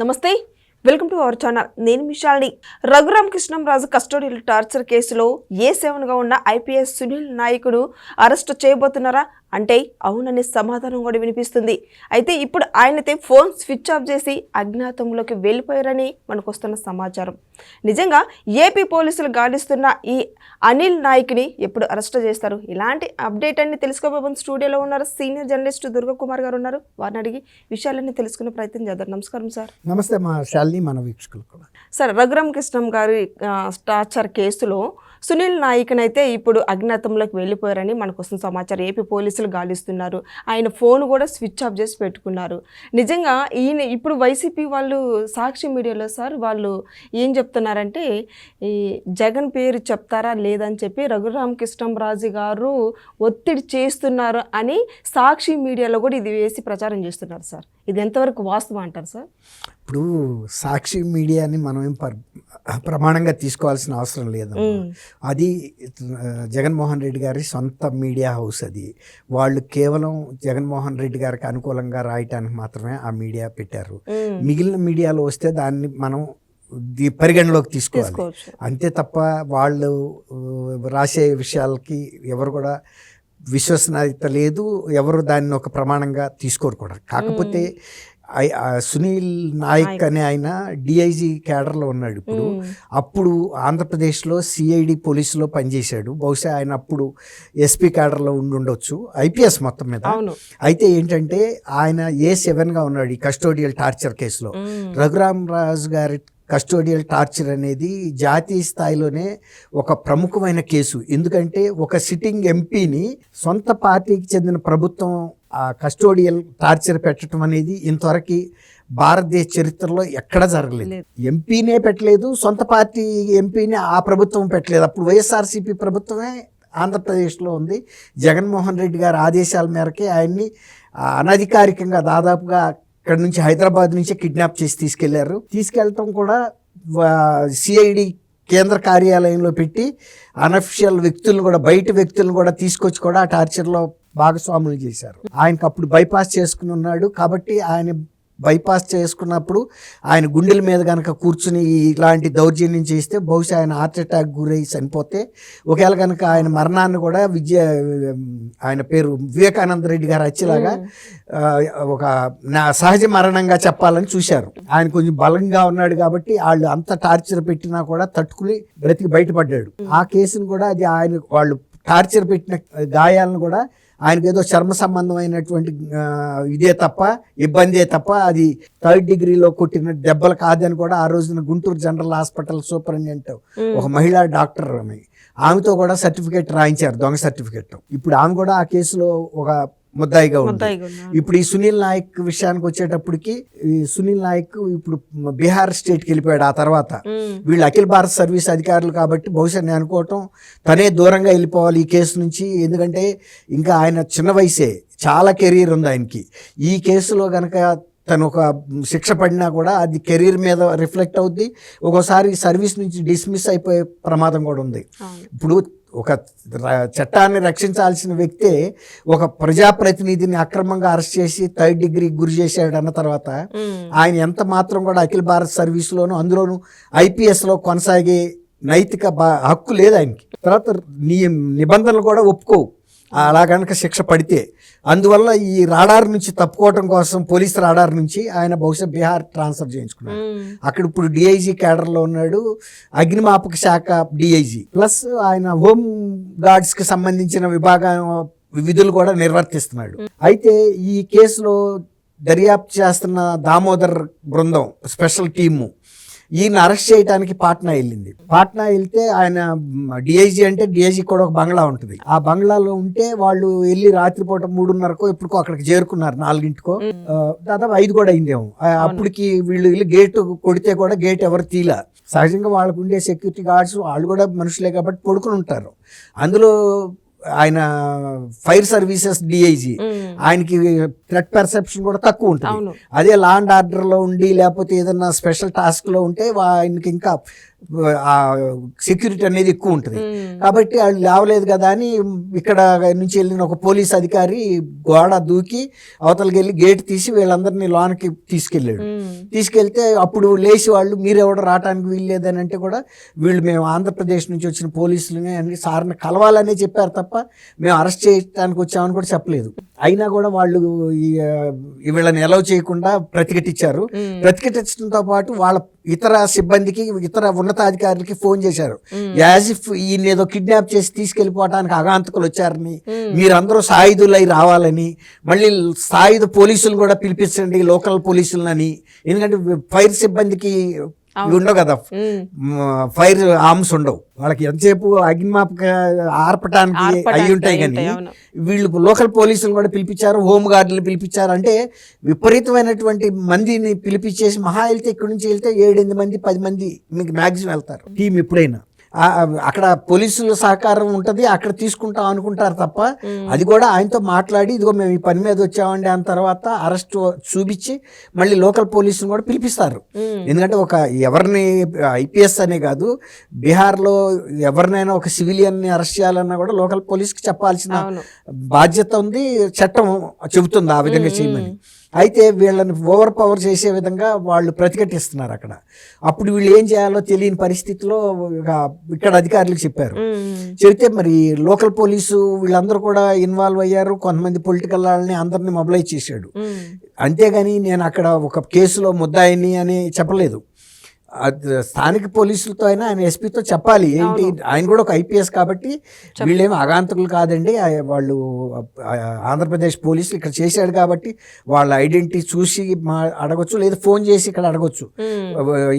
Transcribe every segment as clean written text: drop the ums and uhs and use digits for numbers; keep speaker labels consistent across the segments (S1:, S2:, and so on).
S1: నమస్తే, welcome to our channel. నేను మిషాల్ని. Raghurama Krishnam Raju custodial torture కేసులో A7గా ఉన్న ఐపీఎస్ సునీల్ నాయకుడు అరెస్టు చేయబోతున్నారా అంటే అవుననే సమాధానం కూడా వినిపిస్తుంది. అయితే ఇప్పుడు ఆయనతే ఫోన్ స్విచ్ ఆఫ్ చేసి అజ్ఞాతంలోకి వెళ్ళిపోయారని మనకు వస్తున్న సమాచారం. నిజంగా ఏపీ పోలీసులు గాలిస్తున్న ఈ అనిల్ నాయక్ని ఎప్పుడు అరెస్ట్ చేస్తారు? ఇలాంటి అప్డేట్ అన్ని తెలుసుకోబోతున్న స్టూడియోలో ఉన్నారు సీనియర్ జర్నలిస్ట్ దుర్గకుమార్ గారు ఉన్నారు. వారిని అడిగి విషయాలన్నీ తెలుసుకునే ప్రయత్నం చేద్దాం. నమస్కారం సార్.
S2: నమస్తే మా శాలిని, మన వీక్షకులు కూడా.
S1: సార్, రఘురామకృష్ణం గారి టార్చర్ కేసులో సునీల్ నాయక్ని అయితే ఇప్పుడు అజ్ఞాతంలోకి వెళ్ళిపోయారని మనకు వస్తున్న సమాచారం. ఏపీ పోలీసులు గాలిస్తున్నారు. ఆయన ఫోన్ కూడా స్విచ్ ఆఫ్ చేసి పెట్టుకున్నారు. నిజంగా ఈయన ఇప్పుడు వైసీపీ వాళ్ళు సాక్షి మీడియాలో సార్ వాళ్ళు ఏం చెప్తున్నారంటే ఈ జగన్ పేరు చెప్తారా లేదని చెప్పి రఘురామకృష్ణంరాజు గారు ఒత్తిడి చేస్తున్నారు అని సాక్షి మీడియాలో కూడా ఇది వేసి ప్రచారం చేస్తున్నారు సార్. ఇది ఎంతవరకు వాస్తవం అంటారు సార్?
S2: ఇప్పుడు సాక్షి మీడియాని మనం ఏం ప్రమాణంగా తీసుకోవాల్సిన అవసరం లేదు. అది జగన్మోహన్ రెడ్డి గారి సొంత మీడియా హౌస్. అది వాళ్ళు కేవలం జగన్మోహన్ రెడ్డి గారికి అనుకూలంగా రాయటానికి మాత్రమే ఆ మీడియా పెట్టారు. మిగిలిన మీడియాలో వస్తే దాన్ని మనం పరిగణలోకి తీసుకోవాలి అంతే తప్ప వాళ్ళు రాసే విషయాలకి ఎవరు కూడా విశ్వసనీయత లేదు, ఎవరు దాన్ని ఒక ప్రమాణంగా తీసుకోరు కూడా. కాకపోతే సునీల్ నాయక్ అనే ఆయన డిఐజీ క్యాడర్లో ఉన్నాడు ఇప్పుడు. అప్పుడు ఆంధ్రప్రదేశ్లో సిఐడి పోలీసులో పనిచేశాడు. బహుశా ఆయన అప్పుడు ఎస్పీ క్యాడర్లో ఉండొచ్చు, ఐపీఎస్ మొత్తం మీద. అయితే ఏంటంటే ఆయన A7గా ఉన్నాడు ఈ కస్టోడియల్ టార్చర్ కేసులో. రఘురామరాజు గారి కస్టోడియల్ టార్చర్ అనేది జాతీయ స్థాయిలోనే ఒక ప్రముఖమైన కేసు. ఎందుకంటే ఒక సిట్టింగ్ ఎంపీని సొంత పార్టీకి చెందిన ప్రభుత్వం ఆ కస్టోడియల్ టార్చర్ పెట్టడం అనేది ఇంతవరకు భారతదేశ చరిత్రలో ఎక్కడ జరగలేదు. ఎంపీనే పెట్టలేదు, సొంత పార్టీ ఎంపీని ఆ ప్రభుత్వం పెట్టలేదు. అప్పుడు వైఎస్ఆర్సీపీ ప్రభుత్వమే ఆంధ్రప్రదేశ్లో ఉంది. జగన్మోహన్ రెడ్డి గారి ఆదేశాల మేరకే ఆయన్ని అనధికారికంగా దాదాపుగా ఇక్కడ నుంచి హైదరాబాద్ నుంచి కిడ్నాప్ చేసి తీసుకెళ్ళటం కూడా సిఐడి కేంద్ర కార్యాలయంలో పెట్టి అనఫిషియల్ వ్యక్తులను కూడా, బయట వ్యక్తులను కూడా తీసుకొచ్చి కూడా ఆ టార్చర్లో భాగస్వాములు చేశారు. ఆయనకు అప్పుడు బైపాస్ చేసుకుని ఉన్నాడు కాబట్టి ఆయన బైపాస్ చేసుకున్నప్పుడు ఆయన గుండెల మీద కనుక కూర్చుని ఇలాంటి దౌర్జన్యం చేస్తే బహుశా ఆయన హార్ట్ అటాక్ గురై చనిపోతే, ఒకవేళ కనుక ఆయన మరణాన్ని కూడా ఆయన పేరు వివేకానంద రెడ్డి గారు వచ్చేలాగా ఒక సహజ మరణంగా చెప్పాలని చూశారు. ఆయన కొంచెం బలంగా ఉన్నాడు కాబట్టి వాళ్ళు అంత టార్చర్ పెట్టినా కూడా తట్టుకుని బ్రతికి బయటపడ్డాడు. ఆ కేసును కూడా అది వాళ్ళు టార్చర్ పెట్టిన గాయాలను కూడా ఆయనకు ఏదో చర్మ సంబంధమైనటువంటి ఇదే తప్ప, ఇబ్బందే తప్ప అది 3rd డిగ్రీలో కొట్టిన దెబ్బలు కాదని కూడా ఆ రోజున గుంటూరు జనరల్ హాస్పిటల్ సూపరింటెండెంట్ ఒక మహిళా డాక్టర్ ఆమెతో కూడా సర్టిఫికేట్ రాయించారు, దొంగ సర్టిఫికేట్. ఇప్పుడు ఆమె కూడా ఆ కేసులో ఒక ముద్దాయిగా ఉంది. ఇప్పుడు ఈ సునీల్ నాయక్ విషయానికి వచ్చేటప్పటికి, ఈ సునీల్ నాయక్ ఇప్పుడు బీహార్ స్టేట్కి వెళ్ళిపోయాడు. ఆ తర్వాత వీళ్ళు అఖిల భారత సర్వీస్ అధికారులు కాబట్టి బహుశా నేను అనుకోవటం తనే దూరంగా వెళ్ళిపోవాలి ఈ కేసు నుంచి. ఎందుకంటే ఇంకా ఆయన చిన్న వయసే, చాలా కెరీర్ ఉంది ఆయనకి. ఈ కేసులో కనుక తను ఒక శిక్ష పడినా కూడా అది కెరీర్ మీద రిఫ్లెక్ట్ అవుద్ది. ఒక్కోసారి సర్వీస్ నుంచి డిస్మిస్ అయిపోయే ప్రమాదం కూడా ఉంది. ఇప్పుడు ఒక చట్టాన్ని రక్షించాల్సిన వ్యక్తే ఒక ప్రజాప్రతినిధిని అక్రమంగా అరెస్ట్ చేసి 3rd డిగ్రీకి గురి చేశాడు అన్న తర్వాత ఆయన ఎంత మాత్రం కూడా అఖిల భారత సర్వీస్లోను, అందులోనూ ఐపీఎస్లో కొనసాగే నైతిక హక్కు లేదు ఆయనకి. తర్వాత నిబంధనలు కూడా ఒప్పుకోవు అలా కనుక శిక్ష పడితే. అందువల్ల ఈ రాడార్ నుంచి తప్పుకోవటం కోసం, పోలీస్ రాడార్ నుంచి ఆయన బహుశా బీహార్ ట్రాన్స్ఫర్ చేయించుకున్నాడు. అక్కడ ఇప్పుడు డిఐజీ క్యాడర్లో ఉన్నాడు, అగ్నిమాపక శాఖ డిఐజీ, ప్లస్ ఆయన హోమ్ గార్డ్స్కి సంబంధించిన విభాగం విధులు కూడా నిర్వర్తిస్తున్నాడు. అయితే ఈ కేసులో దర్యాప్తు చేస్తున్న దామోదర్ బృందం స్పెషల్ టీము ఈయన అరెస్ట్ చేయడానికి పాట్నా వెళ్ళింది. పాట్నా వెళ్తే ఆయన డిఐజీ అంటే డిఐజీ కూడా ఒక బంగ్లా ఉంటుంది. ఆ బంగ్లాలో ఉంటే వాళ్ళు వెళ్ళి రాత్రిపూట 3:30కో ఎప్పుడుకో అక్కడికి చేరుకున్నారు, 4ంటికో, దాదాపు 5 కూడా అయిందేమో. అప్పటికి వీళ్ళు వెళ్ళి గేటు కొడితే కూడా గేట్ ఎవరు తీలా. సహజంగా వాళ్ళకు ఉండే సెక్యూరిటీ గార్డ్స్ వాళ్ళు కూడా మనుషులే కాబట్టి పడుకుని ఉంటారు. అందులో ఆయన ఫైర్ సర్వీసెస్ డిఐజీ ఆయనకి థ్రెట్ పర్సెప్షన్ కూడా తక్కువ ఉంటుంది.
S1: అవును.
S2: అదే లా అండ్ ఆర్డర్లో ఉండి లేకపోతే ఏదన్నా స్పెషల్ టాస్క్లో ఉంటే ఆయనకి ఇంకా సెక్యూరిటీ అనేది ఎక్కువ ఉంటుంది. కాబట్టి వాళ్ళు లేవలేదు కదా అని ఇక్కడ నుంచి వెళ్ళిన ఒక పోలీస్ అధికారి గోడ దూకి అవతలకి వెళ్ళి గేట్ తీసి వీళ్ళందరినీ లోనికి తీసుకెళ్ళాడు. తీసుకెళ్తే అప్పుడు లేచి వాళ్ళు మీరెవడో రావడానికి వీల్లేదని అంటే కూడా వీళ్ళు మేము ఆంధ్రప్రదేశ్ నుంచి వచ్చిన పోలీసులని అని సార్ని కలవాలనే చెప్పారు తప్ప మేము అరెస్ట్ చేయడానికి వచ్చామని కూడా చెప్పలేదు. అయినా కూడా వాళ్ళు వీళ్ళని ఎలవ్ చేయకుండా ప్రతిఘటించారు. ప్రతిఘటించడంతో పాటు వాళ్ళ ఇతర సిబ్బందికి ఇతర ఉన్నతాధికారులకి ఫోన్ చేశారు. యాజ్ ఇఫ్ ఈయన ఏదో కిడ్నాప్ చేసి తీసుకెళ్లిపోవడానికి అగాంతకులు వచ్చారని, మీరందరూ సాయుధులై రావాలని, మళ్ళీ సాయుధ పోలీసులు కూడా పిలిపించండి లోకల్ పోలీసులని. ఎందుకంటే ఫైర్ సిబ్బందికి ఉండవు కదా, ఫైర్ ఆర్మ్స్ ఉండవు వాళ్ళకి, ఎంతసేపు అగ్నిమాపక ఆర్పటానికి అయి ఉంటాయి. కానీ వీళ్ళు లోకల్ పోలీసులు కూడా పిలిపించారు, హోమ్ గార్డులు పిలిపించారు. అంటే విపరీతమైనటువంటి మందిని పిలిపించేసి మహా వెళ్తే ఇక్కడి నుంచి వెళ్తే 7-8 మంది 10 మంది మీకు మ్యాక్సిమం వెళ్తారు టీం ఎప్పుడైనా. అక్కడ పోలీసుల సహకారం ఉంటుంది, అక్కడ తీసుకుంటాం అనుకుంటారు తప్ప అది కూడా ఆయనతో మాట్లాడి ఇదిగో మేము ఈ పని మీద వచ్చామండి అన్న తర్వాత అరెస్ట్ చూపించి మళ్ళీ లోకల్ పోలీసులు కూడా పిలిపిస్తారు. ఎందుకంటే ఒక ఎవరిని ఐపీఎస్ అనే కాదు, బీహార్లో ఎవరినైనా ఒక సివిలియన్ని అరెస్ట్ చేయాలన్నా కూడా లోకల్ పోలీస్కి చెప్పాల్సిన బాధ్యత ఉంది, చట్టం చెబుతుంది ఆ విధంగా చేయమని. అయితే వీళ్ళని ఓవర్ పవర్ చేసే విధంగా వాళ్ళు ప్రతిఘటిస్తున్నారు అక్కడ. అప్పుడు వీళ్ళు ఏం చేయాలో తెలియని పరిస్థితిలో ఇక్కడ అధికారులకు చెప్పారు. చెబితే మరి లోకల్ పోలీసు వీళ్ళందరూ కూడా ఇన్వాల్వ్ అయ్యారు, కొంతమంది పొలిటికల్ వాళ్ళని అందరినీ మొబిలైజ్ చేశాడు. అంతేగాని నేను అక్కడ ఒక కేసులో ముద్దాయిని అని చెప్పలేదు. స్థానిక పోలీసులతో అయినా ఆయన ఎస్పీతో చెప్పాలి. ఏంటి ఆయన కూడా ఒక ఐపీఎస్ కాబట్టి వీళ్ళేమో అగాంతకులు కాదండి, వాళ్ళు ఆంధ్రప్రదేశ్ పోలీసులు ఇక్కడ చేశాడు కాబట్టి వాళ్ళ ఐడెంటిటీ చూసి అడగొచ్చు, లేదా ఫోన్ చేసి ఇక్కడ అడగొచ్చు,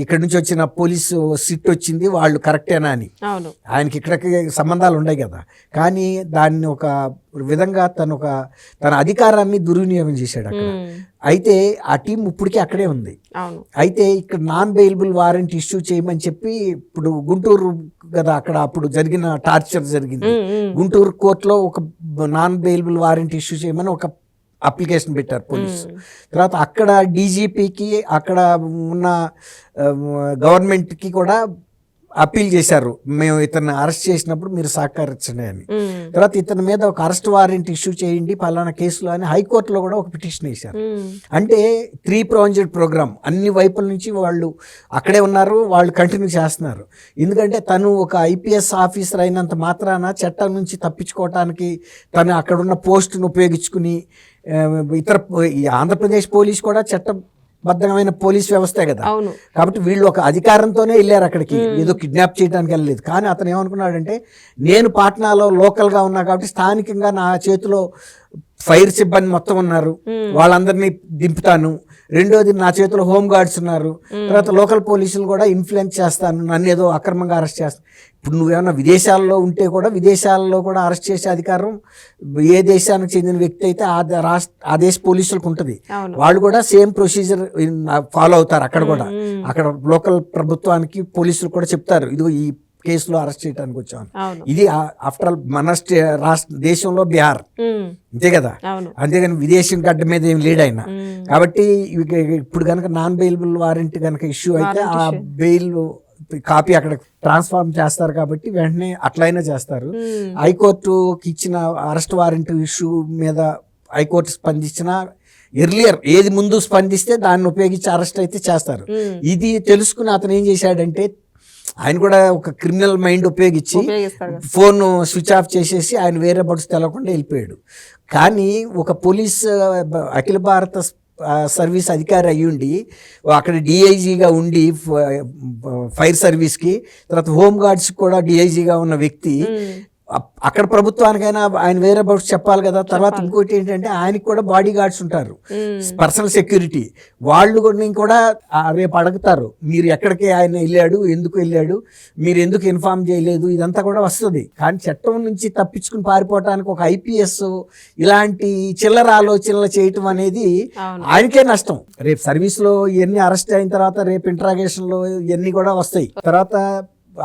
S2: ఇక్కడ నుంచి వచ్చిన పోలీసు సిట్ వచ్చింది వాళ్ళు కరెక్టేనా అని. ఆయనకి ఇక్కడికి సంబంధాలు ఉన్నాయి కదా. కానీ దాన్ని ఒక విధంగా తన అధికారాన్ని దుర్వినియోగం చేశాడు అక్కడ. అయితే ఆ టీం ఇప్పటికీ అక్కడే ఉంది. అయితే ఇక్కడ నాన్ బెయిలబుల్ వారెంట్ ఇష్యూ చేయమని చెప్పి ఇప్పుడు గుంటూరు కదా అక్కడ అప్పుడు జరిగిన టార్చర్ జరిగింది, గుంటూరు కోర్టులో ఒక నాన్ బెయిలబుల్ వారెంట్ ఇష్యూ చేయమని ఒక అప్లికేషన్ పెట్టారు పోలీసు. తర్వాత అక్కడ డీజీపీకి అక్కడ ఉన్న గవర్నమెంట్కి కూడా అప్పీల్ చేశారు, మేము ఇతన్ని అరెస్ట్ చేసినప్పుడు మీరు సహకరించండి అని. తర్వాత ఇతని మీద ఒక అరెస్ట్ వారెంట్ ఇష్యూ చేయండి పలానా కేసులో అని హైకోర్టులో కూడా ఒక పిటిషన్ వేశారు. అంటే 3 ప్రాంజెడ్ ప్రోగ్రామ్ అన్ని వైపుల నుంచి వాళ్ళు అక్కడే ఉన్నారు, వాళ్ళు కంటిన్యూ చేస్తున్నారు. ఎందుకంటే తను ఒక ఐపీఎస్ ఆఫీసర్ అయినంత మాత్రాన చట్టం నుంచి తప్పించుకోవటానికి తను అక్కడున్న పోస్టును ఉపయోగించుకుని ఇతర ఆంధ్రప్రదేశ్ పోలీస్ కూడా చట్టబద్ధమైన పోలీస్ వ్యవస్థే కదా. కాబట్టి వీళ్ళు ఒక అధికారంతోనే వెళ్ళారు అక్కడికి, ఏదో కిడ్నాప్ చేయడానికి వెళ్ళలేదు. కానీ అతను ఏమనుకున్నాడంటే నేను పాట్నాలో లోకల్గా ఉన్నా కాబట్టి స్థానికంగా నా చేతిలో ఫైర్ సిబ్బంది మొత్తం ఉన్నారు, వాళ్ళందరినీ దింపుతాను. రెండోది నా చేతిలో హోమ్ గార్డ్స్ ఉన్నారు. తర్వాత లోకల్ పోలీసులు కూడా ఇన్ఫ్లుయెన్స్ చేస్తాను, నన్ను ఏదో అక్రమంగా అరెస్ట్ చేస్తాను. ఇప్పుడు నువ్వేమన్నా విదేశాల్లో ఉంటే కూడా విదేశాల్లో కూడా అరెస్ట్ చేసే అధికారం ఏ దేశానికి చెందిన వ్యక్తి అయితే ఆ దేశ పోలీసులకు ఉంటుంది. వాళ్ళు కూడా సేమ్ ప్రొసీజర్ ఫాలో అవుతారు అక్కడ కూడా. అక్కడ లోకల్ ప్రభుత్వానికి పోలీసులు కూడా చెప్తారు, ఇదిగో ఈ కేసులో అరెస్ట్ చేయడానికి వచ్చాను. ఇది ఆఫ్టర్ ఆల్ మన దేశంలో బీహార్ అంతే కదా, అంతేగాని విదేశీ గడ్డ మీద ఏం లేడు ఆయన. కాబట్టి ఇప్పుడు కనుక నాన్ బెయిలబుల్ వారెంట్ కనుక ఇష్యూ అయితే ఆ బెయిల్ కాపీ అక్కడ ట్రాన్స్ఫార్మ్ చేస్తారు కాబట్టి వెంటనే అట్లయినా చేస్తారు. హైకోర్టుకి ఇచ్చిన అరెస్ట్ వారెంట్ ఇష్యూ మీద హైకోర్టు స్పందించిన ఎర్లియర్ ఏది ముందు స్పందిస్తే దాన్ని ఉపయోగించి అరెస్ట్ అయితే చేస్తారు. ఇది తెలుసుకుని అతను ఏం చేశాడంటే ఆయన కూడా ఒక క్రిమినల్ మైండ్ ఉపయోగించి ఫోన్ స్విచ్ ఆఫ్ చేసేసి ఆయన వేరే బడ్స్ తెలవకుండా వెళ్ళిపోయాడు. కానీ ఒక పోలీస్ అఖిల భారత సర్వీస్ అధికారి అయ్యుండి అక్కడ డిఐజీగా ఉండి ఫైర్ సర్వీస్కి, తర్వాత హోమ్ గార్డ్స్కి కూడా డిఐజీగా ఉన్న వ్యక్తి అక్కడ ప్రభుత్వానికైనా ఆయన వేరే బౌట్స్ చెప్పాలి కదా. తర్వాత ఇంకోటి ఏంటంటే ఆయనకి కూడా బాడీ గార్డ్స్ ఉంటారు, పర్సనల్ సెక్యూరిటీ. వాళ్ళు కూడా రేపు అడుగుతారు, మీరు ఎక్కడికి ఆయన వెళ్ళాడు, ఎందుకు వెళ్ళాడు, మీరు ఎందుకు ఇన్ఫార్మ్ చేయలేదు, ఇదంతా కూడా వస్తుంది. కానీ చట్టం నుంచి తప్పించుకుని పారిపోవటానికి ఒక ఐపీఎస్ ఇలాంటి చిల్లర ఆలోచనలు చేయటం అనేది ఆయనకే నష్టం. రేపు సర్వీస్లో ఇవన్నీ అరెస్ట్ అయిన తర్వాత రేపు ఇంట్రాగేషన్లో ఇవన్నీ కూడా వస్తాయి. తర్వాత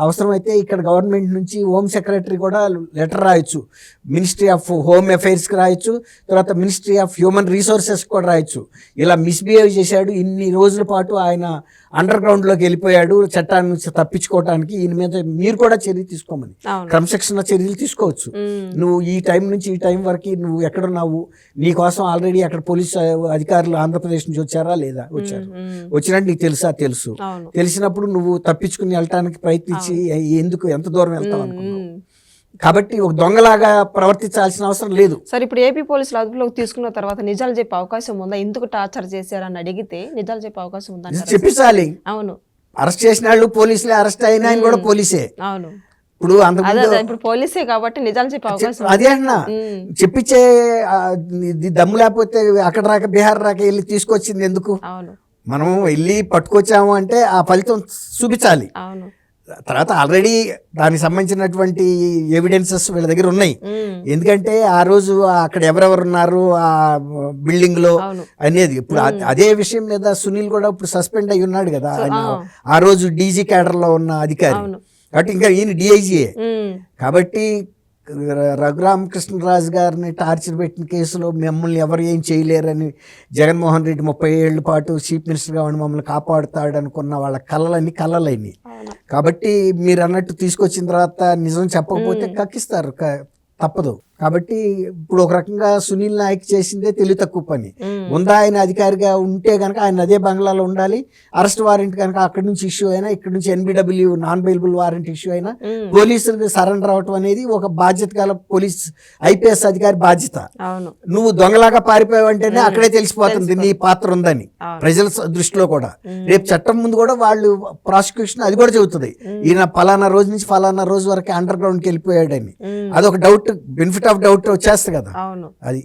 S2: అవసరమైతే ఇక్కడ గవర్నమెంట్ నుంచి హోమ్ సెక్రటరీ కూడా లెటర్ రాయొచ్చు, మినిస్ట్రీ ఆఫ్ హోమ్ అఫైర్స్కి రాయొచ్చు, తర్వాత మినిస్ట్రీ ఆఫ్ హ్యూమన్ రిసోర్సెస్ కూడా రాయొచ్చు. ఇలా మిస్బిహేవ్ చేశాడు, ఇన్ని రోజుల పాటు ఆయన అండర్ గ్రౌండ్లోకి వెళ్ళిపోయాడు చట్టాన్ని నుంచి తప్పించుకోవడానికి, ఈయన మీద మీరు కూడా చర్య తీసుకోమని క్రమశిక్షణ చర్యలు తీసుకోవచ్చు. నువ్వు ఈ టైం నుంచి ఈ టైం వరకు నువ్వు ఎక్కడున్నావు, నీ కోసం ఆల్రెడీ అక్కడ పోలీస్ అధికారులు ఆంధ్రప్రదేశ్ నుంచి వచ్చారా లేదా, వచ్చినట్టు నీకు తెలుసు. తెలిసినప్పుడు నువ్వు తప్పించుకుని వెళ్ళటానికి ప్రయత్నించి ఎందుకు ఎంత దూరం వెళ్తావు అనుకున్నావు. కాబట్టి ఒక దొంగలాగా ప్రవర్తించాల్సిన అవసరం లేదు.
S1: సరే, ఇప్పుడు ఏపీ పోలీసులు అదుపులోకి తీసుకున్న తర్వాత నిజాలు చెప్పే అవకాశం ఉందా? ఎందుకు టార్చర్ చేశారని అడిగితే నిజాలు చెప్పే అవకాశం ఉందా?
S2: చెప్పించాలి.
S1: అవును,
S2: అరెస్ట్ చేసిన వాళ్ళు పోలీసులే, అరెస్ట్ అయిన ఆయన కూడా పోలీసే.
S1: అవును,
S2: ఇప్పుడు
S1: ఇప్పుడు పోలీసే కాబట్టి నిజాలు చెప్పే అవకాశం
S2: అదే అన్నా చెప్పించే దమ్ము లేకపోతే అక్కడ రాక బీహార్ రాక వెళ్ళి తీసుకొచ్చింది ఎందుకు?
S1: అవును,
S2: మనం వెళ్ళి పట్టుకొచ్చాము అంటే ఆ ఫలితం చూపించాలి.
S1: అవును,
S2: తర్వాత ఆల్రెడీ దానికి సంబంధించినటువంటి ఎవిడెన్సెస్ వీళ్ళ దగ్గర ఉన్నాయి. ఎందుకంటే ఆ రోజు అక్కడ ఎవరెవరు ఉన్నారు ఆ బిల్డింగ్ లో అనేది. ఇప్పుడు అదే విషయం మీద సునీల్ కూడా ఇప్పుడు సస్పెండ్ అయి ఉన్నాడు కదా, ఆయన ఆ రోజు డీజీ క్యాడర్ లో ఉన్న అధికారి. కాబట్టి ఇంకా ఈయన డిఐజీఏ. కాబట్టి రఘురామకృష్ణరాజు గారిని టార్చర్ పెట్టిన కేసులో మిమ్మల్ని ఎవరు ఏం చేయలేరని జగన్మోహన్ రెడ్డి 30 ఏళ్ల పాటు చీఫ్ మినిస్టర్గా ఉండి మమ్మల్ని కాపాడుతాడు అనుకున్న వాళ్ళ కళలన్నీ కళలైనవి. కాబట్టి మీరు అన్నట్టు తీసుకొచ్చిన తర్వాత నిజం చెప్పకపోతే కక్కిస్తారు, తప్పదు. కాబట్టి ఇప్పుడు ఒక రకంగా సునీల్ నాయక్ చేసిందే తెలివి తక్కువ పని. ఉందా ఆయన అధికారిగా ఉంటే కనుక ఆయన అదే బంగ్లాలో ఉండాలి. అరెస్ట్ వారెంట్ కనుక అక్కడి నుంచి ఇష్యూ అయినా, ఇక్కడ నుంచి NBW non bailable warrant issue అయినా పోలీసులకు సరెండర్ అవటం అనేది ఒక బాధ్యత గల పోలీస్ IPS అధికారి బాధ్యత. నువ్వు దొంగలాగా పారిపోయావంటేనే అక్కడే తెలిసిపోతుంది నీ పాత్ర ఉందని ప్రజల దృష్టిలో కూడా. రేపు చట్టం ముందు కూడా వాళ్ళు ప్రాసిక్యూషన్ అది కూడా చెబుతుంది, ఈయన ఫలానా రోజు నుంచి ఫలానా రోజు వరకు అండర్ గ్రౌండ్కి వెళ్ళిపోయాడని. అదొక డౌట్, బెనిఫిట్ ఆఫ్ డౌట్ వచ్చేస్తుంది కదా. అది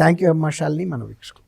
S2: థ్యాంక్ యూ అమ్మా శాలిని, మన వీక్షకులు.